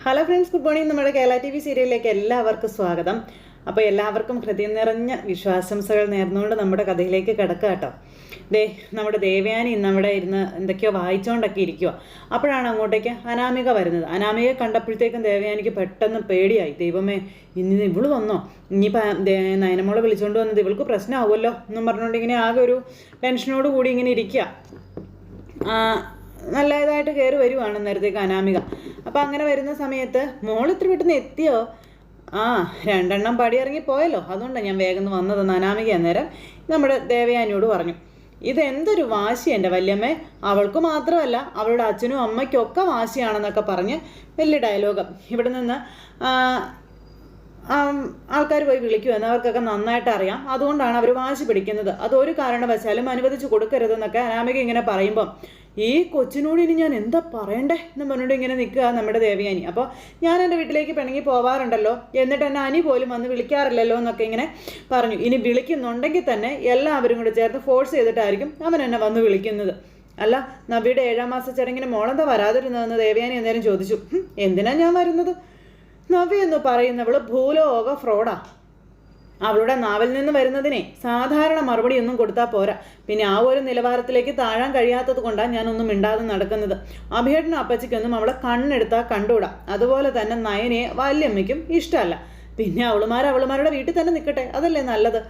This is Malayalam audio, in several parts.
Hello friends, good morning. നമ്മുടെ കേരള TV സീരിയലിലേക്ക് എല്ലാവർക്കും സ്വാഗതം. അപ്പോൾ എല്ലാവർക്കും ഹൃദയം നിറഞ്ഞ വിശ്വാസംസകൾ നേർന്നുകൊണ്ട് നമ്മുടെ കഥയിലേക്ക് കിടക്കുക കേട്ടോ. നമ്മുടെ ദേവയാനി നമ്മുടെ ഇരുന്ന് എന്തൊക്കെയോ വായിച്ചുകൊണ്ടൊക്കെ ഇരിക്കുക. അപ്പോഴാണ് അങ്ങോട്ടേക്ക് അനാമിക വരുന്നത്. അനാമിക കണ്ടപ്പോഴത്തേക്കും ദേവയാനിക്ക് പെട്ടെന്ന് പേടിയായി. ദൈവമേ, ഇന്ന് ഇവള് വന്നോ? ഇനിയിപ്പോൾ നയനമോളെ വിളിച്ചുകൊണ്ട് വന്നത് ഇവൾക്ക് പ്രശ്നമാവുമല്ലോ എന്നും പറഞ്ഞുകൊണ്ട് ഇങ്ങനെ ആകെ ഒരു ടെൻഷനോട് കൂടി ഇങ്ങനെ ഇരിക്കുക. നല്ലതായിട്ട് കയറി വരുവാണ് നേരത്തേക്ക് അനാമിക. അപ്പം അങ്ങനെ വരുന്ന സമയത്ത് മോൾ ഇത്ര പെട്ടെന്ന് എത്തിയോ? 2 പടി ഇറങ്ങി പോയല്ലോ, അതുകൊണ്ടാണ് ഞാൻ വേഗം വന്നതെന്ന് അനാമിക അന്നേരം നമ്മുടെ ദേവയാനിയോട് പറഞ്ഞു. ഇതെന്തൊരു വാശി എൻ്റെ വല്യമ്മേ, അവൾക്ക് മാത്രമല്ല അവളുടെ അച്ഛനും അമ്മയ്ക്കൊക്കെ വാശിയാണെന്നൊക്കെ പറഞ്ഞ് വലിയ ഡയലോഗ്. ഇവിടെ നിന്ന് ആൾക്കാർ പോയി വിളിക്കുമെന്ന് അവർക്കൊക്കെ നന്നായിട്ട് അറിയാം. അതുകൊണ്ടാണ് അവർ വാശി പിടിക്കുന്നത്. അതൊരു കാരണവശാലും അനുവദിച്ചു കൊടുക്കരുതെന്നൊക്കെ അനാമിക ഇങ്ങനെ പറയുമ്പം ഈ കൊച്ചിനോട് ഇനി ഞാൻ എന്താ പറയണ്ടേ എന്ന് പറഞ്ഞുകൊണ്ട് ഇങ്ങനെ നിൽക്കുക നമ്മുടെ ദേവയാനി. അപ്പോൾ ഞാൻ എൻ്റെ വീട്ടിലേക്ക് പിണങ്ങി പോവാറുണ്ടല്ലോ, എന്നിട്ട് എന്നെ അനി പോലും വന്ന് വിളിക്കാറില്ലല്ലോ എന്നൊക്കെ ഇങ്ങനെ പറഞ്ഞു. ഇനി വിളിക്കുന്നുണ്ടെങ്കിൽ തന്നെ എല്ലാവരും കൂടെ ചേർത്ത് ഫോഴ്സ് ചെയ്തിട്ടായിരിക്കും അവൻ എന്നെ വന്ന് വിളിക്കുന്നത്. അല്ല, നബിയുടെ 7ാം മാസ ചടങ്ങിന് മോളെന്താ വരാതിരുന്നതെന്ന് ദേവയാനി എന്തായാലും ചോദിച്ചു. എന്തിനാ ഞാൻ വരുന്നത്? നവി എന്ന് പറയുന്നവള് ഭൂലോക ഫ്രോഡാ. അവളുടെ നാവിൽ നിന്ന് വരുന്നതിനെ സാധാരണ മറുപടി ഒന്നും കൊടുത്താൽ പോരാ. പിന്നെ ആ ഒരു നിലവാരത്തിലേക്ക് താഴാൻ കഴിയാത്തത് കൊണ്ടാണ് ഞാനൊന്നും മിണ്ടാതെ നടക്കുന്നത്. അഭിയേട്ടനും അപ്പച്ചിക്കൊന്നും അവളെ കണ്ണെടുത്താൽ കണ്ടുകൂടാ. അതുപോലെ തന്നെ നയനയെ വല്യമ്മയ്ക്കും ഇഷ്ടമല്ല. പിന്നെ അവളുമാരുടെ വീട്ടിൽ തന്നെ നിൽക്കട്ടെ, അതല്ലേ നല്ലത്.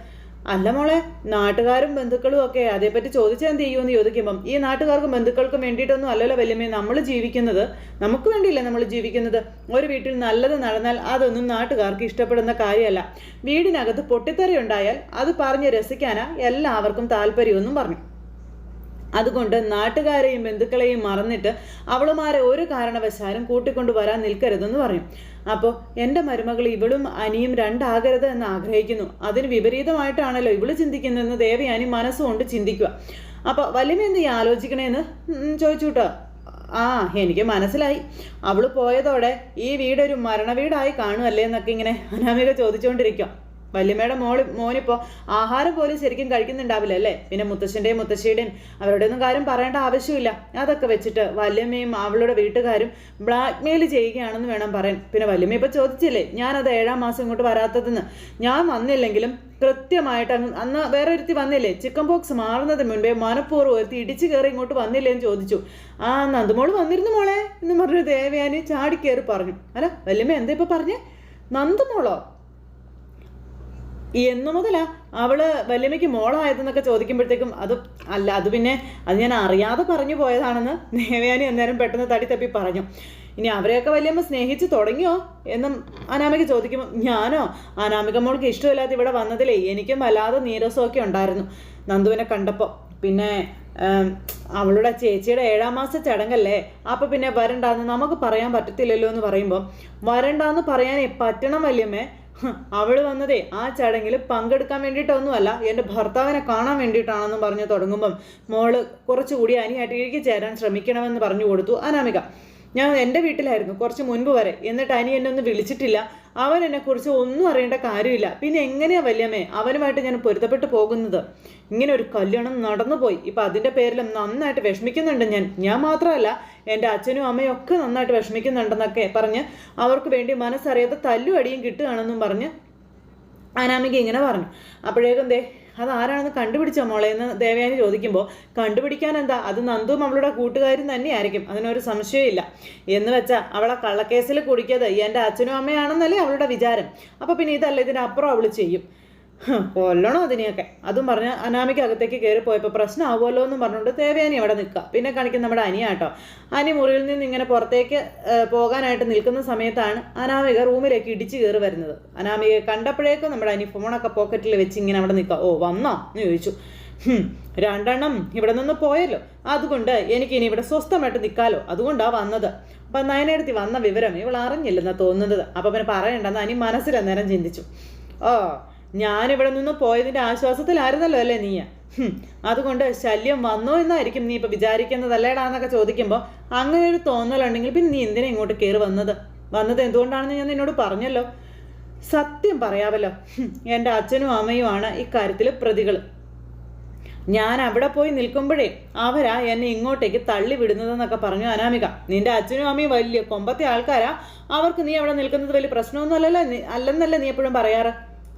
അല്ല മോളെ, നാട്ടുകാരും ബന്ധുക്കളും ഒക്കെ അതേപ്പറ്റി ചോദിച്ചാൽ എന്ത് ചെയ്യുമെന്ന് ചോദിക്കുമ്പം ഈ നാട്ടുകാർക്കും ബന്ധുക്കൾക്കും വേണ്ടിയിട്ടൊന്നും അല്ലല്ലോ വല്യമ്മേ നമ്മൾ ജീവിക്കുന്നത്. നമുക്ക് വേണ്ടിയില്ല നമ്മൾ ജീവിക്കുന്നത്. ഒരു വീട്ടിൽ നല്ലത് നടന്നാൽ അതൊന്നും നാട്ടുകാർക്ക് ഇഷ്ടപ്പെടുന്ന കാര്യമല്ല. വീടിനകത്ത് പൊട്ടിത്തെറിയുണ്ടായാൽ അത് പറഞ്ഞ് രസിക്കാനാ എല്ലാവർക്കും താല്പര്യമൊന്നും പറഞ്ഞു. അതുകൊണ്ട് നാട്ടുകാരെയും ബന്ധുക്കളെയും മറന്നിട്ട് അവളുമാരെ ഒരു കാരണവശാലും കൂട്ടിക്കൊണ്ടു വരാൻ നിൽക്കരുതെന്ന് പറഞ്ഞു. അപ്പോൾ എൻ്റെ മരുമകൾ ഇവളും അനിയും രണ്ടാകരുത് എന്ന് ആഗ്രഹിക്കുന്നു. അതിന് വിപരീതമായിട്ടാണല്ലോ ഇവള് ചിന്തിക്കുന്നതെന്ന് ദേവയാനി മനസ്സുകൊണ്ട് ചിന്തിക്കുക. അപ്പോൾ വല്യമ്മ എന്ത് ആലോചിക്കണേന്ന് ചോദിച്ചു കേട്ടോ. എനിക്ക് മനസ്സിലായി. അവള് പോയതോടെ ഈ വീടൊരു മരണവീടായി കാണുമല്ലേ എന്നൊക്കെ ഇങ്ങനെ അനാമിക ചോദിച്ചുകൊണ്ടിരിക്കുക. വല്യമ്മയുടെ മോനിപ്പോൾ ആഹാരം പോലും ശരിക്കും കഴിക്കുന്നുണ്ടാവില്ല അല്ലേ? പിന്നെ മുത്തശ്ശൻ്റെയും മുത്തശ്ശിയുടെയും അവരുടെ ഒന്നും കാര്യം പറയേണ്ട ആവശ്യമില്ല. അതൊക്കെ വെച്ചിട്ട് വല്യമ്മയും അവളുടെ വീട്ടുകാരും ബ്ലാക്ക്മെയിൽ ചെയ്യുകയാണെന്ന് വേണം പറയാൻ. പിന്നെ വല്യമ്മ ഇപ്പോൾ ചോദിച്ചില്ലേ ഞാനത് 7ാം മാസം ഇങ്ങോട്ട് വരാത്തതെന്ന്. ഞാൻ വന്നില്ലെങ്കിലും കൃത്യമായിട്ട് അന്ന് വേറെ ഒരുത്തി വന്നില്ലേ, ചിക്കൻ പോക്സ് മാറുന്നതിന് മുൻപേ മനഃപൂർവ്വം ഒരുത്തി ഇടിച്ചു കയറി ഇങ്ങോട്ട് വന്നില്ലേ എന്ന് ചോദിച്ചു. നന്ദുമോള് വന്നിരുന്നു മോളെ എന്ന് പറഞ്ഞു ദേവയാനി ചാടിക്കയറി പറഞ്ഞു. അല്ല വല്യമ്മ എന്താ ഇപ്പോൾ പറഞ്ഞേ? നന്ദുമോളോ? എന്നു മുതലാ അവള് വല്യമ്മയ്ക്ക് മോളായതെന്നൊക്കെ ചോദിക്കുമ്പോഴത്തേക്കും അത് പിന്നെ ഞാൻ അറിയാതെ പറഞ്ഞു പോയതാണെന്ന് ദേവയാനി അന്നേരം പെട്ടെന്ന് തടി തപ്പി പറഞ്ഞു. ഇനി അവരെയൊക്കെ വല്യമ്മ സ്നേഹിച്ച് തുടങ്ങിയോ എന്നും അനാമിക ചോദിക്കുമ്പോൾ ഞാനോ? അനാമിക മോൾക്ക് ഇഷ്ടമില്ലാതെ ഇവിടെ വന്നതിലേ എനിക്കും വല്ലാതെ നീരസമൊക്കെ ഉണ്ടായിരുന്നു നന്ദുവിനെ കണ്ടപ്പോൾ. പിന്നെ അവളുടെ ചേച്ചിയുടെ 7ാം മാസ ചടങ്ങല്ലേ, അപ്പം പിന്നെ വരണ്ടാന്ന് നമുക്ക് പറയാൻ പറ്റത്തില്ലല്ലോ എന്ന് പറയുമ്പോൾ വരണ്ടാന്ന് പറയാൻ പറ്റണം വല്യമ്മേ. അവൾ വന്നതേ ആ ചടങ്ങിൽ പങ്കെടുക്കാൻ വേണ്ടിയിട്ടൊന്നുമല്ല, എൻ്റെ ഭർത്താവിനെ കാണാൻ വേണ്ടിയിട്ടാണെന്നും പറഞ്ഞു തുടങ്ങുമ്പം മോള് കുറച്ചുകൂടി അനിയായിട്ട് ഇഴുകി ചേരാൻ ശ്രമിക്കണമെന്ന് പറഞ്ഞു കൊടുത്തു അനാമിക. ഞാൻ എൻ്റെ വീട്ടിലായിരുന്നു കുറച്ച് മുൻപ് വരെ, എന്നിട്ട് അനി എന്നെ ഒന്നും വിളിച്ചിട്ടില്ല. അവൻ എന്നെക്കുറിച്ച് ഒന്നും അറിയേണ്ട കാര്യമില്ല. പിന്നെ എങ്ങനെയാ വല്യമ്മേ അവനുമായിട്ട് ഞാൻ പൊരുത്തപ്പെട്ടു പോകുന്നത്? ഇങ്ങനെ ഒരു കല്യാണം നടന്നുപോയി. ഇപ്പം അതിൻ്റെ പേരിലും നന്നായിട്ട് വിഷമിക്കുന്നുണ്ട് ഞാൻ മാത്രമല്ല എൻ്റെ അച്ഛനും അമ്മയും ഒക്കെ നന്നായിട്ട് വിഷമിക്കുന്നുണ്ടെന്നൊക്കെ പറഞ്ഞ് അവർക്ക് വേണ്ടി മനസ്സറിയാത്ത തല്ലും അടിയും കിട്ടുകയാണെന്നും പറഞ്ഞ് അനാമിക ഇങ്ങനെ പറഞ്ഞു. അപ്പോഴേക്കും അതാരാണെന്ന് കണ്ടുപിടിച്ചോ മോളെ എന്ന് ദേവയാനി ചോദിക്കുമ്പോൾ കണ്ടുപിടിക്കാൻ എന്താ, അത് നന്ദുവും അവളുടെ കൂട്ടുകാരും തന്നെയായിരിക്കും, അതിനൊരു സംശയമില്ല. എന്ന് വെച്ചാൽ അവളെ കള്ളക്കേസിൽ കുടിക്കത് എൻ്റെ അച്ഛനും അമ്മയാണെന്നല്ലേ അവളുടെ വിചാരം. അപ്പോൾ പിന്നെ ഇതല്ല, ഇതിനപ്പുറം അവൾ ചെയ്യും. കൊല്ലണോ അതിനെയൊക്കെ. അതും പറഞ്ഞ് അനാമിക അകത്തേക്ക് കയറി പോയപ്പോൾ പ്രശ്നമാവുമല്ലോ എന്നും പറഞ്ഞുകൊണ്ട് ദേവയാനി അവിടെ നിൽക്കുക. പിന്നെ കാണിക്കുന്ന നമ്മുടെ അനിയാട്ടോ. അനി മുറിയിൽ നിന്ന് ഇങ്ങനെ പുറത്തേക്ക് പോകാനായിട്ട് നിൽക്കുന്ന സമയത്താണ് അനാമിക റൂമിലേക്ക് ഇടിച്ചു കയറി വരുന്നത്. അനാമികയെ കണ്ടപ്പോഴേക്കും നമ്മുടെ അനി ഫോണൊക്കെ പോക്കറ്റിൽ വെച്ച് ഇങ്ങനെ അവിടെ നിൽക്കുക. വന്നോ എന്ന് ചോദിച്ചു. 2 ഇവിടെ നിന്ന് പോയല്ലോ, അതുകൊണ്ട് എനിക്കിനി ഇവിടെ സ്വസ്ഥമായിട്ട് നിൽക്കാലോ, അതുകൊണ്ടാണ് വന്നത്. അപ്പം നയനടുത്തി വന്ന വിവരം ഇവൾ അറിഞ്ഞില്ലെന്നാണ് തോന്നുന്നത്. അപ്പം പിന്നെ പറയണ്ടെന്ന് അനി മനസ്സിൽ അന്നേരം ചിന്തിച്ചു. ഞാനിവിടെ നിന്ന് പോയതിൻ്റെ ആശ്വാസത്തിലായിരുന്നല്ലോ അല്ലേ നീ? അതുകൊണ്ട് ശല്യം വന്നോ എന്നായിരിക്കും നീ ഇപ്പം വിചാരിക്കുന്നതല്ലേടാന്നൊക്കെ ചോദിക്കുമ്പോൾ അങ്ങനെ ഒരു തോന്നലുണ്ടെങ്കിൽ പിന്നെ നീ എന്തിനാ ഇങ്ങോട്ട് കയറി വന്നത് എന്തുകൊണ്ടാണെന്ന് ഞാൻ നിന്നോട് പറഞ്ഞല്ലോ. സത്യം പറയാവല്ലോ, എൻ്റെ അച്ഛനും അമ്മയുമാണ് ഇക്കാര്യത്തിൽ പ്രതികൾ. ഞാൻ അവിടെ പോയി നിൽക്കുമ്പോഴേ അവരാ എന്നെ ഇങ്ങോട്ടേക്ക് തള്ളി വിടുന്നതെന്നൊക്കെ പറഞ്ഞു അനാമിക. നിന്റെ അച്ഛനും അമ്മയും വലിയ കൊമ്പത്തെ ആൾക്കാരാ, അവർക്ക് നീ അവിടെ നിൽക്കുന്നത് വലിയ പ്രശ്നമൊന്നും അല്ലെന്നല്ലേ നീ എപ്പോഴും പറയാറ്.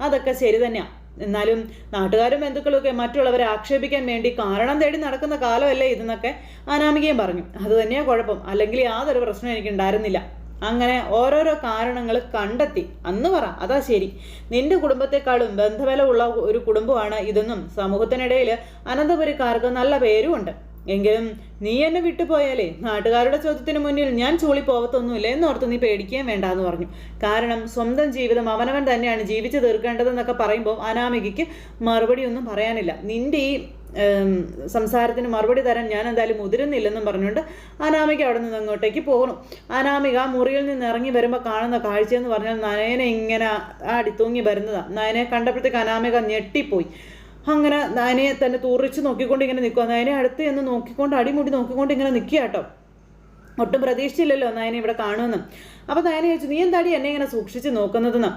അതൊക്കെ ശരി തന്നെയാ. എന്നാലും നാട്ടുകാരും ബന്ധുക്കളൊക്കെ മറ്റുള്ളവരെ ആക്ഷേപിക്കാൻ വേണ്ടി കാരണം തേടി നടക്കുന്ന കാലമല്ലേ ഇതെന്നൊക്കെ അനാമികയും പറഞ്ഞു. അത് തന്നെയാ കുഴപ്പം, അല്ലെങ്കിൽ യാതൊരു പ്രശ്നം എനിക്കുണ്ടായിരുന്നില്ല. അങ്ങനെ ഓരോരോ കാരണങ്ങൾ കണ്ടെത്തി അന്ന് പറ, അതാ ശരി. നിന്റെ കുടുംബത്തെക്കാളും ബന്ധബലമുള്ള ഒരു കുടുംബമാണ് ഇതെന്നും സമൂഹത്തിനിടയിൽ അനന്തപുരിക്കാർക്ക് നല്ല പേരുമുണ്ട്. എങ്കിലും നീ എന്നെ വിട്ടുപോയാലേ നാട്ടുകാരുടെ ചോദ്യത്തിന് മുന്നിൽ ഞാൻ ചൂളിപ്പോവത്തൊന്നുമില്ല എന്നോർത്ത് നീ പേടിക്കുകയും വേണ്ടാന്ന് പറഞ്ഞു. കാരണം സ്വന്തം ജീവിതം അവനവൻ തന്നെയാണ് ജീവിച്ചു തീർക്കേണ്ടതെന്നൊക്കെ പറയുമ്പോൾ അനാമികയ്ക്ക് മറുപടിയൊന്നും പറയാനില്ല. നിന്റെ ഈ സംസാരത്തിന് മറുപടി തരാൻ ഞാൻ എന്തായാലും മുതിരുന്നില്ലെന്നും പറഞ്ഞുകൊണ്ട് അനാമിക അവിടെ നിന്ന് അങ്ങോട്ടേക്ക് പോകണം. അനാമിക മുറിയിൽ നിന്ന് ഇറങ്ങി വരുമ്പോൾ കാണുന്ന കാഴ്ചയെന്ന് പറഞ്ഞാൽ നയനെ ഇങ്ങനെ അടിത്തൂങ്ങി വരുന്നതാണ്. നയനെ കണ്ടപ്പോഴത്തേക്ക് അനാമിക ഞെട്ടിപ്പോയി. അങ്ങനെ നയനയെ തന്നെ തുറിച്ച് നോക്കിക്കൊണ്ട് ഇങ്ങനെ നിൽക്കുക. നയനെ അടുത്ത് എന്ന് നോക്കിക്കൊണ്ട് അടിമുടി നോക്കിക്കൊണ്ട് ഇങ്ങനെ നിൽക്കുക കേട്ടോ. ഒട്ടും പ്രതീക്ഷിച്ചില്ലല്ലോ നയനെ ഇവിടെ കാണുമെന്ന്. അപ്പോൾ നയനെ ചോദിച്ചു, നീ എന്താടി എന്നെ ഇങ്ങനെ സൂക്ഷിച്ച് നോക്കുന്നതെന്ന്.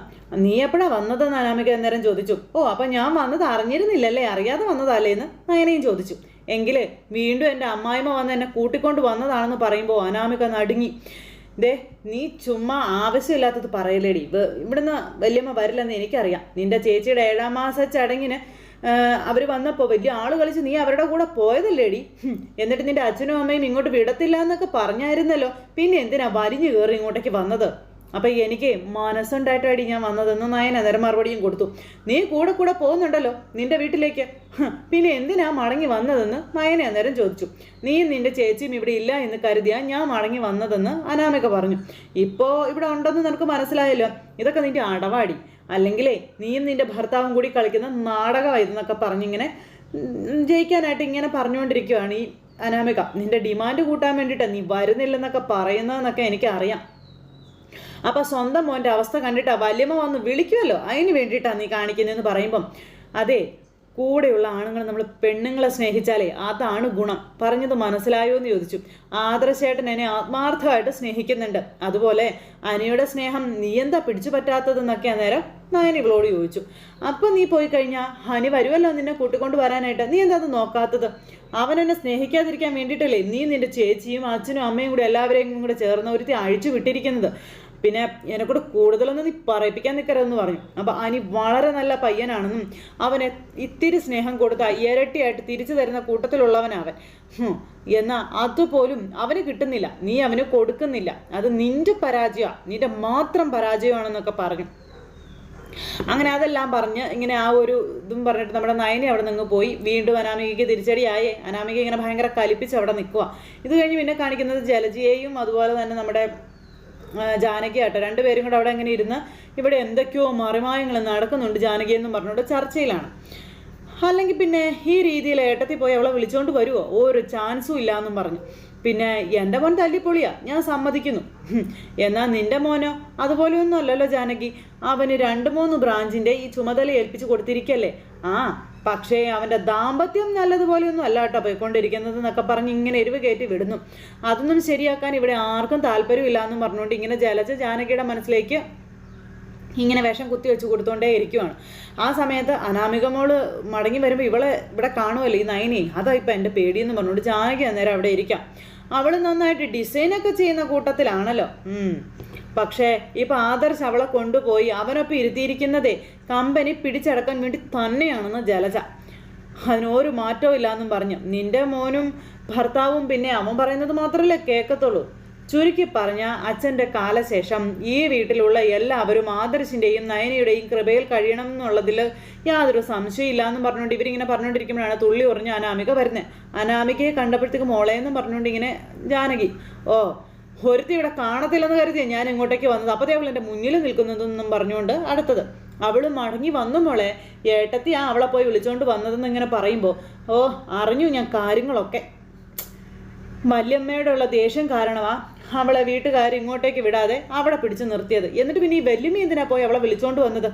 നീ എപ്പോഴാണ് വന്നതെന്ന് അനാമിക അന്നേരം ചോദിച്ചു. അപ്പം ഞാൻ വന്നത് അറിഞ്ഞിരുന്നില്ലല്ലേ, അറിയാതെ വന്നതല്ലേന്ന് നയനയും ചോദിച്ചു. എങ്കിൽ വീണ്ടും എൻ്റെ അമ്മായിമ്മ വന്ന് എന്നെ കൂട്ടിക്കൊണ്ട് വന്നതാണെന്ന് പറയുമ്പോൾ അനാമിക നടുങ്ങി. ദേ, നീ ചുമ്മാ ആവശ്യമില്ലാത്തത് പറയലേടി. ഇവിടുന്ന് വല്യമ്മ വരില്ലെന്ന് എനിക്കറിയാം. നിന്റെ ചേച്ചിയുടെ 7ാം മാസ ചടങ്ങിന് അവർ വന്നപ്പോൾ വലിയ ആൾ കളിച്ച് നീ അവരുടെ കൂടെ പോയതല്ലേടി. എന്നിട്ട് നിന്റെ അച്ഛനും അമ്മയും ഇങ്ങോട്ട് വിടത്തില്ല എന്നൊക്കെ പറഞ്ഞായിരുന്നല്ലോ. പിന്നെ എന്തിനാ വലിഞ്ഞു കയറി ഇങ്ങോട്ടേക്ക് വന്നത്? അപ്പം എനിക്ക് മനസ്സുണ്ടായിട്ടാടി ഞാൻ വന്നതെന്ന് നയന നേരം മറുപടിയും കൊടുത്തു. നീ കൂടെ കൂടെ പോകുന്നുണ്ടല്ലോ നിന്റെ വീട്ടിലേക്ക്, പിന്നെ എന്തിനാ മടങ്ങി വന്നതെന്ന് നയന അന്നേരം ചോദിച്ചു. നീയും നിന്റെ ചേച്ചിയും ഇവിടെ ഇല്ല എന്ന് കരുതിയാ ഞാൻ മടങ്ങി വന്നതെന്ന് അനാമിക പറഞ്ഞു. ഇപ്പോൾ ഇവിടെ ഉണ്ടെന്ന് നിനക്ക് മനസ്സിലായല്ലോ. ഇതൊക്കെ നിന്റെ അടവാടി, അല്ലെങ്കിലേ നീയും നിന്റെ ഭർത്താവും കൂടി കളിക്കുന്ന നാടകമായിരുന്നൊക്കെ പറഞ്ഞിങ്ങനെ ജയിക്കാനായിട്ട് ഇങ്ങനെ പറഞ്ഞുകൊണ്ടിരിക്കുകയാണ് ഈ അനാമിക. നിന്റെ ഡിമാൻഡ് കൂട്ടാൻ വേണ്ടിയിട്ട് നീ വരുന്നില്ലെന്നൊക്കെ പറയുന്നതെന്നൊക്കെ എനിക്കറിയാം. അപ്പം സ്വന്തം മോൻ്റെ അവസ്ഥ കണ്ടിട്ടാ വല്യമ്മ വന്ന് വിളിക്കുമല്ലോ, അതിന് വേണ്ടിയിട്ടാണ് നീ കാണിക്കുന്നതെന്ന് പറയുമ്പം, അതെ, കൂടെയുള്ള ആണുങ്ങൾ നമ്മൾ പെണ്ണുങ്ങളെ സ്നേഹിച്ചാലേ അതാണ് ഗുണം. പറഞ്ഞത് മനസ്സിലായോ എന്ന് ചോദിച്ചു. ആദർശേട്ടൻ എന്നെ ആത്മാർത്ഥമായിട്ട് സ്നേഹിക്കുന്നുണ്ട്. അതുപോലെ അനിയുടെ സ്നേഹം നീ എന്താ പിടിച്ചു പറ്റാത്തതെന്നൊക്കെ അന്നേരം നയൻ ഇവളോട് ചോദിച്ചു. അപ്പം നീ പോയി കഴിഞ്ഞാൽ ഹനി വരുമല്ലോ നിന്നെ കൂട്ടിക്കൊണ്ട് വരാനായിട്ട്. നീ എന്താ അത് നോക്കാത്തത്? അവനെന്നെ സ്നേഹിക്കാതിരിക്കാൻ വേണ്ടിയിട്ടല്ലേ നീ നിന്റെ ചേച്ചിയും അച്ഛനും അമ്മയും കൂടി എല്ലാവരെയും കൂടെ ചേർന്ന് ഒരുത്തി അഴിച്ചു വിട്ടിരിക്കുന്നത്. പിന്നെ എന്നെക്കൂടെ കൂടുതലൊന്നും നീ പറയിപ്പിക്കാൻ നിൽക്കരുതെന്ന് പറഞ്ഞു. അപ്പം അനി വളരെ നല്ല പയ്യനാണെന്നും അവനെ ഇത്തിരി സ്നേഹം കൊടുത്ത ഇരട്ടിയായിട്ട് തിരിച്ചു തരുന്ന കൂട്ടത്തിലുള്ളവനവൻ. എന്നാൽ അതുപോലും അവന് കിട്ടുന്നില്ല, നീ അവന് കൊടുക്കുന്നില്ല. അത് നിന്റെ പരാജയമാണ്, നിന്റെ മാത്രം പരാജയമാണെന്നൊക്കെ പറഞ്ഞു. അങ്ങനെ അതെല്ലാം പറഞ്ഞ് ഇങ്ങനെ ആ ഒരു ഇതും പറഞ്ഞിട്ട് നമ്മുടെ നയനെ അവിടെ നിന്ന് പോയി. വീണ്ടും അനാമികയ്ക്ക് തിരിച്ചടിയായേ. അനാമിക ഇങ്ങനെ ഭയങ്കര കലിപ്പിച്ച് അവിടെ നിൽക്കുക. ഇത് കഴിഞ്ഞ് പിന്നെ കാണിക്കുന്നത് ജലജിയെയും അതുപോലെ തന്നെ നമ്മുടെ ജാനകി ആട്ടോ. രണ്ടുപേരും കൂടെ അവിടെ അങ്ങനെ ഇരുന്ന് ഇവിടെ എന്തൊക്കെയോ മറിമായങ്ങൾ നടക്കുന്നുണ്ട് ജാനകി എന്നും പറഞ്ഞുകൊണ്ട് ചർച്ചയിലാണ്. അല്ലെങ്കിൽ പിന്നെ ഈ രീതിയിൽ ഏട്ടത്തിൽ പോയി അവളെ വിളിച്ചുകൊണ്ട് വരുമോ? ഒരു ചാൻസും ഇല്ല എന്നും പറഞ്ഞു. പിന്നെ എൻ്റെ മോൻ തല്ലിപ്പൊളിയാ, ഞാൻ സമ്മതിക്കുന്നു. എന്നാൽ നിൻ്റെ മോനോ അതുപോലെയൊന്നും അല്ലല്ലോ ജാനകി. അവന് 2-3 ബ്രാഞ്ചിൻ്റെ ഈ ചുമതല ഏൽപ്പിച്ച് കൊടുത്തിരിക്കല്ലേ. പക്ഷേ അവൻ്റെ ദാമ്പത്യം നല്ലതുപോലെയൊന്നും അല്ല കേട്ടോ പോയിക്കൊണ്ടിരിക്കുന്നത് എന്നൊക്കെ പറഞ്ഞ് ഇങ്ങനെ എരിവ് കയറ്റി വിടുന്നു. അതൊന്നും ശരിയാക്കാൻ ഇവിടെ ആർക്കും താല്പര്യമില്ല എന്നും പറഞ്ഞുകൊണ്ട് ഇങ്ങനെ ജലജ ജാനകിയുടെ മനസ്സിലേക്ക് ഇങ്ങനെ വിഷം കുത്തി വെച്ച് കൊടുത്തോണ്ടേ ഇരിക്കുവാണ്. ആ സമയത്ത് അനാമിക മോള് മടങ്ങി വരുമ്പോൾ ഇവിടെ കാണുമല്ലോ ഈ നയനി. അതാ ഇപ്പം എൻ്റെ പേടിയെന്ന് പറഞ്ഞുകൊണ്ട് ജാനകി അന്നേരം അവിടെ ഇരിക്കാം. അവൾ നന്നായിട്ട് ഡിസൈനൊക്കെ ചെയ്യുന്ന കൂട്ടത്തിലാണല്ലോ. പക്ഷേ ഇപ്പം ആദർശ് അവളെ കൊണ്ടുപോയി അവനൊപ്പം ഇരുത്തിയിരിക്കുന്നതേ കമ്പനി പിടിച്ചടക്കാൻ വേണ്ടി തന്നെയാണെന്ന് ജലജ. അതിനൊരു മാറ്റവും ഇല്ലയെന്നും പറഞ്ഞു. നിന്റെ മോനും ഭർത്താവും പിന്നെ അവൻ പറയുന്നത് മാത്രമല്ലേ കേൾക്കത്തുള്ളൂ. ചുരുക്കി പറഞ്ഞ അച്ഛൻ്റെ കാലശേഷം ഈ വീട്ടിലുള്ള എല്ലാവരും ആദർശിൻ്റെയും നയനയുടെയും കൃപയിൽ കഴിയണം എന്നുള്ളതിൽ യാതൊരു സംശയമില്ല എന്നും പറഞ്ഞുകൊണ്ട് ഇവരിങ്ങനെ പറഞ്ഞുകൊണ്ടിരിക്കുമ്പോഴാണ് തുള്ളി ഉറഞ്ഞ് അനാമിക വരുന്നത്. അനാമികയെ കണ്ടപ്പോഴത്തേക്ക് മോളെയെന്നും പറഞ്ഞുകൊണ്ട് ഇങ്ങനെ ജാനകി, ഒരുത്തി ഇവിടെ കാണത്തില്ലെന്ന് കരുതിയാണ് ഞാൻ ഇങ്ങോട്ടേക്ക് വന്നത്. അപ്പോഴത്തേ അവൾ എൻ്റെ മുന്നിൽ നിൽക്കുന്നതെന്നും പറഞ്ഞുകൊണ്ട് അടുത്തത് അവൾ മടങ്ങി വന്നു മോളെ, ഏട്ടത്തി അവളെ പോയി വിളിച്ചുകൊണ്ട് വന്നതെന്ന് ഇങ്ങനെ പറയുമ്പോൾ അറിഞ്ഞു ഞാൻ കാര്യങ്ങളൊക്കെ. വല്യമ്മയോടുള്ള ദേഷ്യം കാരണമാ അവളെ വീട്ടുകാർ ഇങ്ങോട്ടേക്ക് വിടാതെ അവിടെ പിടിച്ചു നിർത്തിയത്. എന്നിട്ട് പിന്നെ ഈ വല്യമ്മ എന്തിനാ പോയി അവളെ വിളിച്ചുകൊണ്ട് വന്നത്?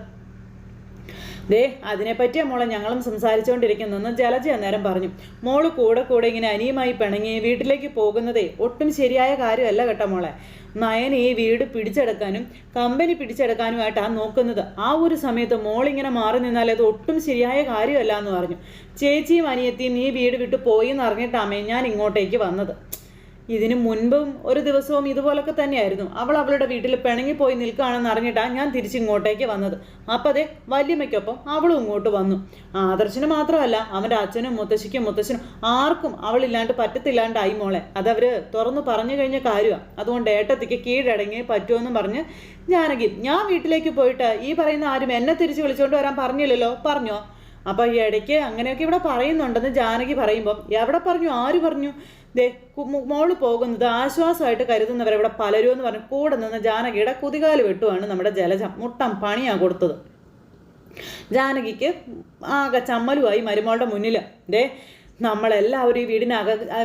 ദേ അതിനെപ്പറ്റിയാ മോളെ ഞങ്ങളും സംസാരിച്ചുകൊണ്ടിരിക്കുന്നെന്ന് ജലജ അന്നേരം പറഞ്ഞു. മോള് കൂടെ കൂടെ ഇങ്ങനെ അനിയുമായി പിണങ്ങി വീട്ടിലേക്ക് പോകുന്നതേ ഒട്ടും ശരിയായ കാര്യമല്ല കേട്ടോ മോളെ. നയൻ ഈ വീട് പിടിച്ചെടുക്കാനും കമ്പനി പിടിച്ചെടുക്കാനുമായിട്ടാണ് നോക്കുന്നത്. ആ ഒരു സമയത്ത് മോളിങ്ങനെ മാറി നിന്നാൽ അത് ഒട്ടും ശരിയായ കാര്യമല്ല എന്ന് പറഞ്ഞു. ചേച്ചിയും അനിയത്തിയും ഈ വീട് വിട്ട് പോയി എന്നറിഞ്ഞിട്ടാമേ ഞാൻ ഇങ്ങോട്ടേക്ക് വന്നത്. ഇതിനു മുൻപും ഒരു ദിവസവും ഇതുപോലൊക്കെ തന്നെയായിരുന്നു. അവൾ അവളുടെ വീട്ടിൽ പിണങ്ങിപ്പോയി നിൽക്കുകയാണെന്ന് അറിഞ്ഞിട്ടാണ് ഞാൻ തിരിച്ചിങ്ങോട്ടേക്ക് വന്നത്. അപ്പം അതെ വല്യമ്മയ്ക്കൊപ്പം അവളും ഇങ്ങോട്ട് വന്നു. ആദർശന് മാത്രമല്ല അവൻ്റെ അച്ഛനും മുത്തശ്ശനും ആർക്കും അവളില്ലാണ്ട് പറ്റത്തില്ലാണ്ടായി മോളെ. അതവർ തുറന്നു പറഞ്ഞു കഴിഞ്ഞ കാര്യമാണ്. അതുകൊണ്ട് ഏട്ടത്തിക്ക് കീഴടങ്ങി പറ്റുമെന്നും പറഞ്ഞ് ജാനകി ഞാൻ വീട്ടിലേക്ക് പോയിട്ട് ഈ പറയുന്ന ആരും എന്നെ തിരിച്ച് വിളിച്ചുകൊണ്ട് വരാൻ പറഞ്ഞില്ലല്ലോ. പറഞ്ഞോ? അപ്പം ഈ ഇടയ്ക്ക് അങ്ങനെയൊക്കെ ഇവിടെ പറയുന്നുണ്ടെന്ന് ജാനകി പറയുമ്പം എവിടെ പറഞ്ഞു? ആര് പറഞ്ഞു? ദേ മോള് പോകുന്നത് ആശ്വാസമായിട്ട് കരുതുന്നവരെവിടെ പലരും എന്ന് പറഞ്ഞ് കൂടെ നിന്ന് ജാനകിയുടെ കുതികാല് വെട്ടുവാണ് നമ്മുടെ ജലജ. മുട്ടം പണിയാണ് കൊടുത്തത്. ജാനകിക്ക് ആകെ ചമ്മലുമായി മരുമോളുടെ മുന്നിൽ. ദേ നമ്മളെല്ലാവരും ഈ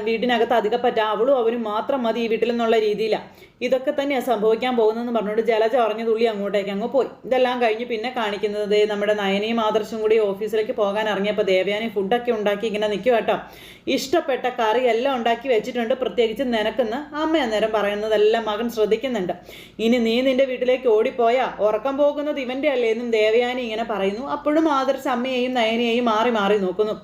വീടിനകത്ത് അധികപ്പറ്റ അവളും അവനും മാത്രം മതി ഈ വീട്ടിൽ നിന്നുള്ള രീതിയിലാണ്. ഇതൊക്കെ തന്നെയാണ് സംഭവിക്കാൻ പോകുന്നതെന്ന് പറഞ്ഞുകൊണ്ട് ജലജ ഉറഞ്ഞു തുള്ളി അങ്ങോട്ടേക്ക് അങ്ങ് പോയി. ഇതെല്ലാം കഴിഞ്ഞ് പിന്നെ കാണിക്കുന്നത് നമ്മുടെ നയനയും ആദർശും കൂടി ഓഫീസിലേക്ക് പോകാൻ ഇറങ്ങിയപ്പോൾ ദേവയാനി ഫുഡൊക്കെ ഉണ്ടാക്കി ഇങ്ങനെ നിൽക്കും കേട്ടോ. ഇഷ്ടപ്പെട്ട കറി എല്ലാം ഉണ്ടാക്കി വെച്ചിട്ടുണ്ട്, പ്രത്യേകിച്ച് നിനക്കെന്ന് അമ്മ അന്നേരം പറയുന്നതെല്ലാം മകൻ ശ്രദ്ധിക്കുന്നുണ്ട്. ഇനി നീ നിന്റെ വീട്ടിലേക്ക് ഓടിപ്പോയാ ഉറക്കം പോകുന്നത് ഇവൻ്റെ അല്ലേ എന്നും ദേവയാനി ഇങ്ങനെ പറയുന്നു. അപ്പോഴും ആദർശ് അമ്മയെയും നയനയെയും മാറി മാറി നോക്കുന്നു.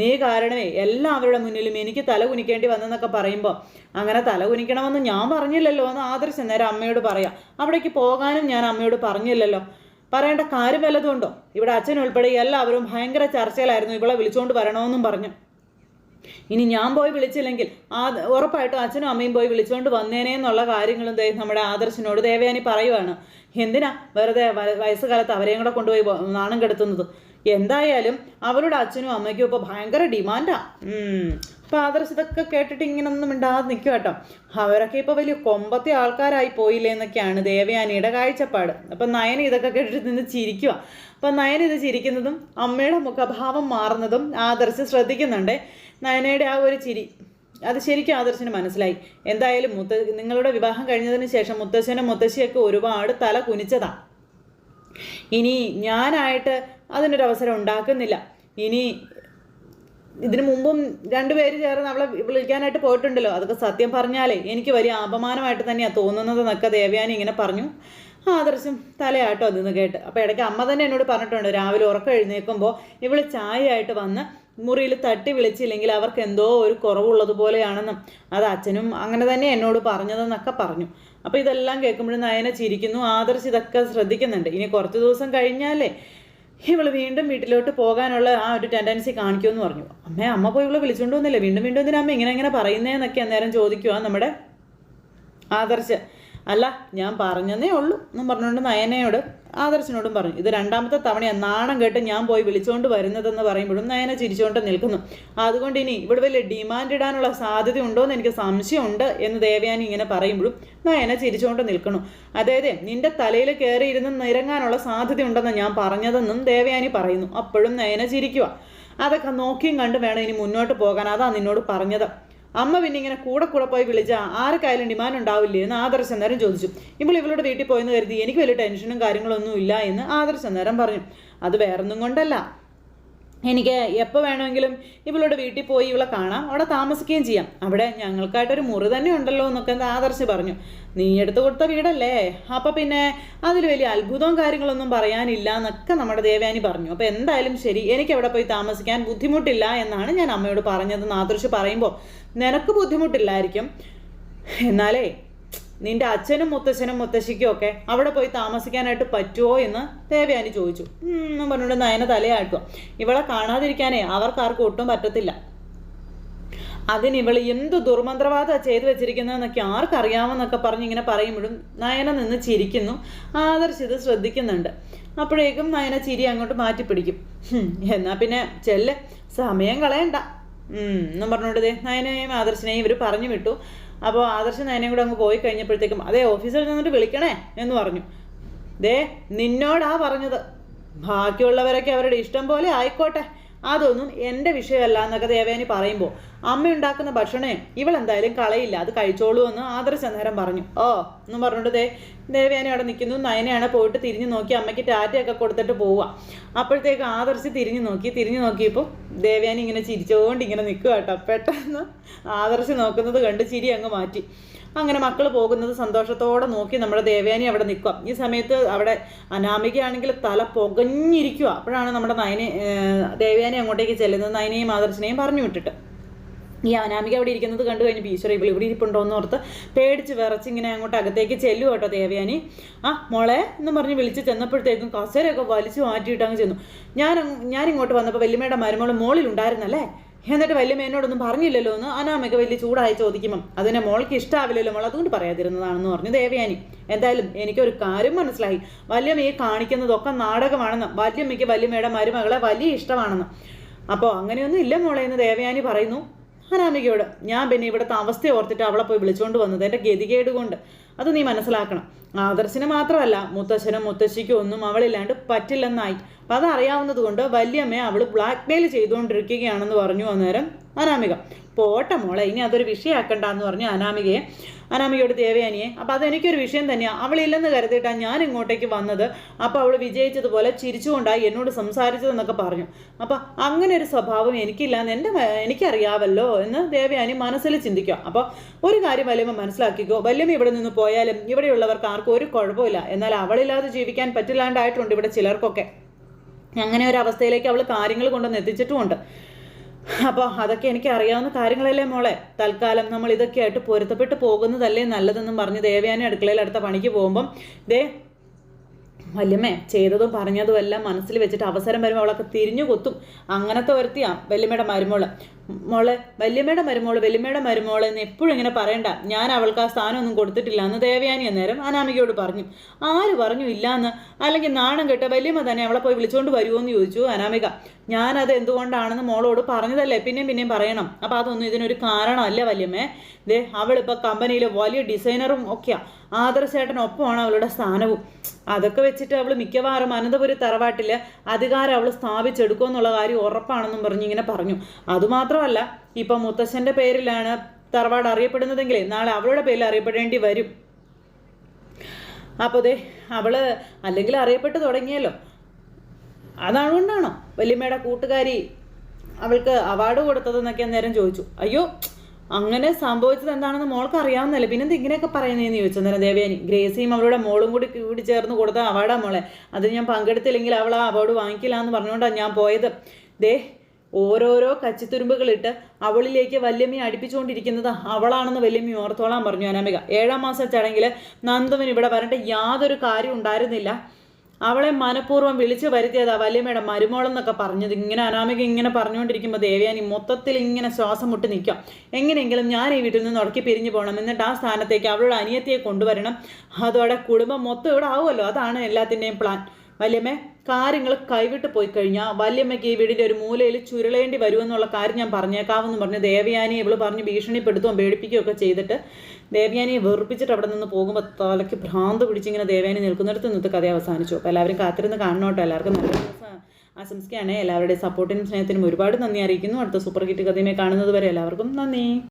നീ കാരണമേ എല്ലാവരുടെ മുന്നിലും എനിക്ക് തല കുനിക്കേണ്ടി വന്നെന്നൊക്കെ പറയുമ്പോൾ അങ്ങനെ തല കുനിക്കണമെന്ന് ഞാൻ പറഞ്ഞില്ലല്ലോ എന്ന് ആദർശ് നേരം അമ്മയോട് പറയാം. അവിടേക്ക് പോകാനും ഞാൻ അമ്മയോട് പറഞ്ഞില്ലല്ലോ. പറയേണ്ട കാര്യം വല്ലതുണ്ടോ? ഇവിടെ അച്ഛൻ ഉൾപ്പെടെ എല്ലാവരും ഭയങ്കര ചർച്ചയിലായിരുന്നു ഇവളെ വിളിച്ചുകൊണ്ട് വരണമെന്നും പറഞ്ഞു. ഇനി ഞാൻ പോയി വിളിച്ചില്ലെങ്കിൽ ഉറപ്പായിട്ടും അച്ഛനും അമ്മയും പോയി വിളിച്ചുകൊണ്ട് വന്നേനെ എന്നുള്ള കാര്യങ്ങളും നമ്മുടെ ആദർശിനോട് ദേവയാനി പറയുവാണ്. എന്തിനാ വെറുതെ വയസ്സുകാലത്ത് അവരെയും കൂടെ കൊണ്ടുപോയി നാണം കെടുത്തുന്നത്? എന്തായാലും അവരുടെ അച്ഛനും അമ്മയ്ക്കും ഇപ്പോൾ ഭയങ്കര ഡിമാൻഡാ. അപ്പോൾ ആദർശ് ഇതൊക്കെ കേട്ടിട്ട് ഇങ്ങനെ ഒന്നും മിണ്ടാതെ നിൽക്കും കേട്ടോ. അവരൊക്കെ ഇപ്പോൾ വലിയ കൊമ്പത്തെ ആൾക്കാരായി പോയില്ലേ എന്നൊക്കെയാണ് ദേവയാനിയുടെ കാഴ്ചപ്പാട്. അപ്പം നയന ഇതൊക്കെ കേട്ടിട്ട് നിന്ന് ചിരിക്കുക. അപ്പം നയന ഇത് ചിരിക്കുന്നതും അമ്മയുടെ മുഖഭാവം മാറുന്നതും ആദർശ് ശ്രദ്ധിക്കുന്നുണ്ട്. നയനയുടെ ആ ഒരു ചിരി അത് ശരിക്കും ആദർശിന് മനസ്സിലായി. എന്തായാലും നിങ്ങളുടെ വിവാഹം കഴിഞ്ഞതിന് ശേഷം മുത്തശ്ശനും മുത്തശ്ശിയൊക്കെ ഒരുപാട് തല കുനിച്ചതാണ്. ഇനി ഞാനായിട്ട് അതിനൊരവസരം ഉണ്ടാക്കുന്നില്ല. ഇനി ഇതിനു മുമ്പും രണ്ടുപേര് ചേർന്ന് അവളെ വിളിക്കാനായിട്ട് പോയിട്ടുണ്ടല്ലോ. അതൊക്കെ സത്യം പറഞ്ഞാലേ എനിക്ക് വലിയ അപമാനമായിട്ട് തന്നെയാണ് തോന്നുന്നതെന്നൊക്കെ ദേവയാനി ഇങ്ങനെ പറഞ്ഞു. ആദർശം തലയാട്ടോ അതിന്ന് കേട്ട്. അപ്പോൾ ഇടയ്ക്ക് അമ്മ തന്നെ എന്നോട് പറഞ്ഞിട്ടുണ്ട്, രാവിലെ ഉറക്കം എഴുന്നേൽക്കുമ്പോൾ ഇവള് ചായയായിട്ട് വന്ന് മുറിയിൽ തട്ടി വിളിച്ചില്ലെങ്കിൽ അവർക്ക് എന്തോ ഒരു കുറവുള്ളതുപോലെയാണെന്നും അത് അച്ഛനും അങ്ങനെ തന്നെ എന്നോട് പറഞ്ഞതെന്നൊക്കെ പറഞ്ഞു. അപ്പോൾ ഇതെല്ലാം കേൾക്കുമ്പോഴും നയന ചിരിക്കുന്നു. ആദർശ് ഇതൊക്കെ ശ്രദ്ധിക്കുന്നുണ്ട്. ഇനി കുറച്ച് ദിവസം കഴിഞ്ഞാലേ ഇവള് വീണ്ടും വീട്ടിലോട്ട് പോകാനുള്ള ആ ഒരു ടെൻഡൻസി കാണിക്കുമെന്ന് പറഞ്ഞു. അമ്മ പോയി ഇവളെ വിളിച്ചുകൊണ്ട് വന്നില്ലേ, വീണ്ടും എന്തിനാ അമ്മ ഇങ്ങനെ പറയുന്നതെന്നൊക്കെ അന്നേരം ചോദിക്കുക നമ്മുടെ ആദർശ്. അല്ല ഞാൻ പറഞ്ഞതേ ഉള്ളൂ എന്നും പറഞ്ഞുകൊണ്ട് നയനയോട് ആദർശിനോടും പറഞ്ഞു. ഇത് രണ്ടാമത്തെ തവണയാണ് നാണം കേട്ട് ഞാൻ പോയി വിളിച്ചുകൊണ്ട് വരുന്നതെന്ന് പറയുമ്പോഴും നയന ചിരിച്ചുകൊണ്ട് നിൽക്കുന്നു. അതുകൊണ്ട് ഇനി ഇവിടെ വലിയ ഡിമാൻഡ് ഇടാനുള്ള സാധ്യത ഉണ്ടോ എന്ന് എനിക്ക് സംശയമുണ്ട് എന്ന് ദേവയാനി ഇങ്ങനെ പറയുമ്പോഴും നയന ചിരിച്ചുകൊണ്ട് നിൽക്കുന്നു. അതായത് നിന്റെ തലയിൽ കയറിയിരുന്ന് നിരങ്ങാനുള്ള സാധ്യത ഉണ്ടെന്ന് ഞാൻ പറഞ്ഞതെന്നും ദേവയാനി പറയുന്നു. അപ്പോഴും നയന ചിരിക്കുക. അതൊക്കെ നോക്കിയും കണ്ട് വേണം ഇനി മുന്നോട്ട് പോകാൻ, അതാ നിന്നോട് പറഞ്ഞത്. അമ്മ പിന്നെ ഇങ്ങനെ കൂടെ പോയി വിളിച്ചാൽ ആർക്കായാലും ഡിമാൻഡ് ഉണ്ടാവില്ലേ എന്ന് ആദർശ് അന്നേരം ചോദിച്ചു. ഇവളുടെ വീട്ടിൽ പോയെന്ന് കരുതി എനിക്ക് വലിയ ടെൻഷനും കാര്യങ്ങളൊന്നും ഇല്ല എന്ന് ആദർശ് അന്നേരം പറഞ്ഞു. അത് വേറൊന്നും കൊണ്ടല്ല, എനിക്ക് എപ്പോൾ വേണമെങ്കിലും ഇവളുടെ വീട്ടിൽ പോയി ഇവളെ കാണാം, അവിടെ താമസിക്കുകയും ചെയ്യാം. അവിടെ ഞങ്ങൾക്കായിട്ടൊരു മുറി തന്നെ ഉണ്ടല്ലോ എന്നൊക്കെ ആദർശ് പറഞ്ഞു. നീ എടുത്തു കൊടുത്ത വീടല്ലേ, അപ്പം പിന്നെ അതിൽ വലിയ അത്ഭുതവും കാര്യങ്ങളൊന്നും പറയാനില്ല എന്നൊക്കെ നമ്മുടെ ദേവയാനി പറഞ്ഞു. അപ്പോൾ എന്തായാലും ശരി, എനിക്ക് അവിടെ പോയി താമസിക്കാൻ ബുദ്ധിമുട്ടില്ല എന്നാണ് ഞാൻ അമ്മയോട് പറഞ്ഞതെന്ന് ആദർശ് പറയുമ്പോൾ നിനക്ക് ബുദ്ധിമുട്ടില്ലായിരിക്കും, എന്നാലേ നിന്റെ അച്ഛനും മുത്തശ്ശനും മുത്തശ്ശിക്കും ഒക്കെ അവിടെ പോയി താമസിക്കാനായിട്ട് പറ്റുമോ എന്ന് ദേവയാനി ചോദിച്ചു. എന്നും പറഞ്ഞുകൊണ്ട് നയന തലയാട്ടുക. ഇവളെ കാണാതിരിക്കാനേ അവർക്കാർക്കും ഒട്ടും പറ്റത്തില്ല. അതിനിവൾ എന്ത് ദുർമന്ത്രവാദമാണ് ചെയ്തു വെച്ചിരിക്കുന്നതെന്നൊക്കെ ആർക്കറിയാമെന്നൊക്കെ പറഞ്ഞ് ഇങ്ങനെ പറയുമ്പോഴും നയന നിന്ന് ചിരിക്കുന്നു. ആദർശ് ഇത് ശ്രദ്ധിക്കുന്നുണ്ട്. അപ്പോഴേക്കും നയന ചിരി അങ്ങോട്ട് മാറ്റിപ്പിടിക്കും. എന്നാൽ പിന്നെ ചെല്ല്, സമയം കളയണ്ട എന്നും പറഞ്ഞുകൊണ്ട് നയനയെയും ആദർശിനെയും ഇവർ പറഞ്ഞു വിട്ടു. അപ്പോൾ ആദർശ് നയനയും കൂടെ അങ്ങ് പോയി കഴിഞ്ഞപ്പോഴത്തേക്കും അതേ ഓഫീസിൽ നിന്നിട്ട് വിളിക്കണേ എന്ന് പറഞ്ഞു. നിന്നോടാ പറഞ്ഞത്, ബാക്കിയുള്ളവരൊക്കെ അവരുടെ ഇഷ്ടം പോലെ ആയിക്കോട്ടെ, അതൊന്നും എൻ്റെ വിഷയമല്ല എന്നൊക്കെ ദേവയാനി പറയുമ്പോൾ അമ്മ ഉണ്ടാക്കുന്ന ഭക്ഷണേ ഇവളെന്തായാലും കളയില്ല, അത് കഴിച്ചോളൂ എന്ന് ആദർശ് അന്നേരം പറഞ്ഞു. ഓ എന്നും പറഞ്ഞിട്ട് ദേവയാനി അവിടെ നിൽക്കുന്നു. നയനയാണ് പോയിട്ട് തിരിഞ്ഞു നോക്കി അമ്മയ്ക്ക് ടാറ്റയൊക്കെ കൊടുത്തിട്ട് പോവുക. അപ്പോഴത്തേക്ക് ആദർശ് തിരിഞ്ഞു നോക്കിയപ്പോൾ ദേവയാനി ഇങ്ങനെ ചിരിച്ചുകൊണ്ട് ഇങ്ങനെ നിൽക്കുക കേട്ടോ. പെട്ടെന്ന് ആദർശ് നോക്കുന്നത് കണ്ട് ചിരി അങ്ങ് മാറ്റി. അങ്ങനെ മക്കൾ പോകുന്നത് സന്തോഷത്തോടെ നോക്കി നമ്മുടെ ദേവയാനി അവിടെ നിൽക്കുക. ഈ സമയത്ത് അവിടെ അനാമികയാണെങ്കിൽ തല പുകഞ്ഞിരിക്കുക. അപ്പോഴാണ് നമ്മുടെ ദേവയാനി അങ്ങോട്ടേക്ക് ചെല്ലുന്നത്, നയനയും ആദർശിനെയും പറഞ്ഞു വിട്ടിട്ട്. ഈ അനാമിക അവിടെ ഇരിക്കുന്നത് കണ്ടു കഴിഞ്ഞ് ഈശ്വര ഇവിടെ ഇരിപ്പുണ്ടോ എന്ന് ഓർത്ത് പേടിച്ച് വിറച്ചിങ്ങനെ അങ്ങോട്ട് അകത്തേക്ക് ചെല്ലു കേട്ടോ ദേവയാനി. മോളെ എന്ന് പറഞ്ഞ് വിളിച്ച് ചെന്നപ്പോഴത്തേക്കും കസേരയൊക്കെ വലിച്ചു മാറ്റിയിട്ട് അങ്ങ് ചെന്നു. ഞാനിങ്ങോട്ട് വന്നപ്പോൾ വല്യമ്മയുടെ മരുമോൾ മോളിലുണ്ടായിരുന്നല്ലേ, എന്നിട്ട് വല്യമ്മ എന്നോടൊന്നും പറഞ്ഞില്ലല്ലോ എന്ന് അനാമിക വലിയ ചൂടായി ചോദിക്കുമ്പം അതിനെ മോൾക്ക് ഇഷ്ടമാവില്ലല്ലോ മോൾ, അതുകൊണ്ട് പറയാതിരുന്നതാണെന്ന് പറഞ്ഞു ദേവയാനി. എന്തായാലും എനിക്കൊരു കാര്യം മനസ്സിലായി, വല്യമ്മ ഈ കാണിക്കുന്നതൊക്കെ നാടകമാണെന്ന്, വല്യമ്മയ്ക്ക് വല്യമ്മയുടെ മരുമകളെ വലിയ ഇഷ്ടമാണെന്ന്. അപ്പോൾ അങ്ങനെയൊന്നും ഇല്ല മോളെ എന്ന് ദേവയാനി പറയുന്നു അനാമികയോട്. ഞാൻ പിന്നെ ഇവിടുത്തെ അവസ്ഥ ഓർത്തിട്ട് അവളെ പോയി വിളിച്ചുകൊണ്ട് വന്നത് എൻ്റെ ഗതികേട് കൊണ്ട്, അത് നീ മനസ്സിലാക്കണം. ആദർശിന് മാത്രമല്ല മുത്തശ്ശനും മുത്തശ്ശിക്കും ഒന്നും അവളില്ലാണ്ട് പറ്റില്ലെന്നായി. അപ്പം അതറിയാവുന്നത് കൊണ്ട് വല്യമ്മയെ അവൾ ബ്ലാക്ക് മെയിൽ ചെയ്തുകൊണ്ടിരിക്കുകയാണെന്ന് പറഞ്ഞു അന്നേരം അനാമിക. പോട്ടെ മോളെ, ഇനി അതൊരു വിഷയമാക്കണ്ടെന്ന് പറഞ്ഞു അനാമികയോട് ദേവയാനിയെ. അപ്പം അതെനിക്കൊരു വിഷയം തന്നെയാണ്, അവളില്ലെന്ന് കരുതിയിട്ടാണ് ഞാൻ ഇങ്ങോട്ടേക്ക് വന്നത്. അപ്പോൾ അവൾ വിജയിച്ചതുപോലെ ചിരിച്ചുകൊണ്ടായി എന്നോട് സംസാരിച്ചതെന്നൊക്കെ പറഞ്ഞു. അപ്പം അങ്ങനെ ഒരു സ്വഭാവം എനിക്കില്ലാന്ന് എനിക്കറിയാവല്ലോ എന്ന് ദേവയാനി മനസ്സിൽ ചിന്തിക്കുക. അപ്പോൾ ഒരു കാര്യം വല്യമ്മ മനസ്സിലാക്കിക്കോ, വല്യമ്മ ഇവിടെ നിന്ന് പോയാലും ഇവിടെയുള്ളവർക്ക് ആർക്കും ഒരു കുഴപ്പമില്ല, എന്നാൽ അവളില്ലാതെ ജീവിക്കാൻ പറ്റില്ലാണ്ടായിട്ടുണ്ട് ഇവിടെ ചിലർക്കൊക്കെ. അങ്ങനെ ഒരു അവസ്ഥയിലേക്ക് അവൾ കാര്യങ്ങൾ കൊണ്ടുവന്ന് എത്തിച്ചിട്ടുമുണ്ട്. അപ്പോൾ അതൊക്കെ എനിക്ക് അറിയാവുന്ന കാര്യങ്ങളല്ലേ മോളെ, തൽക്കാലം നമ്മൾ ഇതൊക്കെ ആയിട്ട് പൊരുത്തപ്പെട്ട് പോകുന്നതല്ലേ നല്ലതെന്നും പറഞ്ഞ് ദേവയാനി അടുക്കളയിൽ അടുത്ത പണിക്ക് പോകുമ്പം വല്യമ്മേ ചെയ്തതും പറഞ്ഞതും എല്ലാം മനസ്സിൽ വെച്ചിട്ട് അവസരം വരുമ്പോൾ അവളൊക്കെ തിരിഞ്ഞു കൊത്തും. അങ്ങനത്തെ ഒരുത്തിയാണ് വല്യമ്മയുടെ മരുമോള്. വല്യമ്മയുടെ മരുമോള് എന്ന് എപ്പോഴും ഇങ്ങനെ പറയണ്ട, ഞാൻ അവൾക്ക് ആ സ്ഥാനമൊന്നും കൊടുത്തിട്ടില്ല എന്ന് ദേവയാനി അന്നേരം അനാമികയോട് പറഞ്ഞു. ആര് പറഞ്ഞു ഇല്ലാന്ന്? അല്ലെങ്കിൽ നാണം കെട്ട വല്യമ്മ തന്നെ അവളെ പോയി വിളിച്ചുകൊണ്ട് വരുമോ എന്ന് ചോദിച്ചു അനാമിക. ഞാനത് എന്തുകൊണ്ടാണെന്ന് മോളോട് പറഞ്ഞതല്ലേ, പിന്നെയും പറയണം. അപ്പം അതൊന്നും ഇതിനൊരു കാരണമല്ല വല്യമ്മേ. അവളിപ്പോൾ കമ്പനിയിലെ വലിയ ഡിസൈനറും ഒക്കെയാണ്, ആദർശേട്ടനൊപ്പമാണ് അവളുടെ സ്ഥാനവും. അതൊക്കെ വെച്ചിട്ട് അവൾ മിക്കവാറും അനന്തപുരി തറവാട്ടിൽ അധികാരം അവൾ സ്ഥാപിച്ചെടുക്കുമെന്നുള്ള കാര്യം ഉറപ്പാണെന്നും പറഞ്ഞിങ്ങനെ പറഞ്ഞു. അതുമാത്രമല്ല, ഇപ്പം മുത്തശ്ശൻ്റെ പേരിലാണ് തറവാട് അറിയപ്പെടുന്നതെങ്കിൽ നാളെ അവളുടെ പേരിൽ അറിയപ്പെടേണ്ടി വരും. അപ്പോൾ അവള് അല്ലെങ്കിൽ അറിയപ്പെട്ട് തുടങ്ങിയല്ലോ, അതുകൊണ്ടാണോ വല്യമ്മയുടെ കൂട്ടുകാരി അവൾക്ക് അവാർഡ് കൊടുത്തതെന്നൊക്കെ അന്നേരം ചോദിച്ചു. അയ്യോ അങ്ങനെ സംഭവിച്ചത് എന്താണെന്ന് മോൾക്ക് അറിയാവുന്നല്ലേ, പിന്നെന്ത് ഇങ്ങനെയൊക്കെ പറയുന്നതെന്ന് ചോദിച്ചു അന്നേരം ദേവയാനി. ഗ്രേസിയും അവളുടെ മോളും കൂടി ചേർന്ന് കൊടുത്ത അവാർഡാ മോളെ, അത് ഞാൻ പങ്കെടുത്തില്ലെങ്കിൽ അവൾ ആ അവാർഡ് വാങ്ങിക്കില്ല എന്ന് പറഞ്ഞുകൊണ്ടാണ് ഞാൻ പോയത്. ഓരോരോ കച്ചിത്തുരുമ്പുകളിട്ട് അവളിലേക്ക് വല്യമ്മയെ അടുപ്പിച്ചുകൊണ്ടിരിക്കുന്നത് അവളാണെന്ന് വല്യമ്മ ഓർത്തോളാൻ പറഞ്ഞു അനാമിക. 7ാം മാസം ചടങ്ങിൽ നന്ദുവിന് ഇവിടെ വരേണ്ട യാതൊരു കാര്യം ഉണ്ടായിരുന്നില്ല, അവളെ മനഃപൂർവ്വം വിളിച്ചു വരുത്തിയതാ വല്യമ്മയുടെ മരുമോളെന്നൊക്കെ പറഞ്ഞത്. ഇങ്ങനെ അനാമിക ഇങ്ങനെ പറഞ്ഞുകൊണ്ടിരിക്കുമ്പോൾ ദേവയാനി മൊത്തത്തിൽ ഇങ്ങനെ ശ്വാസം മുട്ടി നിൽക്കാം. എങ്ങനെയെങ്കിലും ഞാൻ ഈ വീട്ടിൽ നിന്ന് ഉടക്കി പിരിഞ്ഞു പോകണം, എന്നിട്ട് ആ സ്ഥാനത്തേക്ക് അവളുടെ അനിയത്തിയെ കൊണ്ടുവരണം, അതോടെ കുടുംബം മൊത്തം ഇവിടെ ആവുമല്ലോ, അതാണ് എല്ലാത്തിൻ്റെയും പ്ലാൻ. വല്യമ്മ കാര്യങ്ങൾ കൈവിട്ട് പോയി കഴിഞ്ഞാൽ വല്യമ്മയ്ക്ക് ഈ വീടിൻ്റെ ഒരു മൂലയിൽ ചുരുളേണ്ടി വരുമെന്നുള്ള കാര്യം ഞാൻ പറഞ്ഞേക്കാവെന്ന് പറഞ്ഞ് ദേവയാനി ഇവള് പറഞ്ഞ് ഭീഷണിപ്പെടുത്തുകയും പേടിപ്പിക്കുകയൊക്കെ ചെയ്തിട്ട് ദേവയാനിയെ വെറുപ്പിച്ചിട്ട് അവിടെ നിന്ന് പോകുമ്പോൾ തലയ്ക്ക് ഭ്രാന്ത് പിടിച്ചിങ്ങനെ ദേവയാനി നിൽക്കുന്നിടത്ത് നിന്നിട്ട് കഥ അവസാനിച്ചു. അപ്പോൾ എല്ലാവരും കാത്തിരുന്ന് കാണണോട്ടോ. എല്ലാവർക്കും നല്ല ദിവസം ആശംസിക്കുകയാണ്. എല്ലാവരുടെയും സപ്പോർട്ടിനും സ്നേഹത്തിനും ഒരുപാട് നന്ദി അറിയിക്കുന്നു. അടുത്ത സൂപ്പർ ഹിറ്റ് കഥയുമായി കാണുന്നത് വരെ എല്ലാവർക്കും നന്ദി.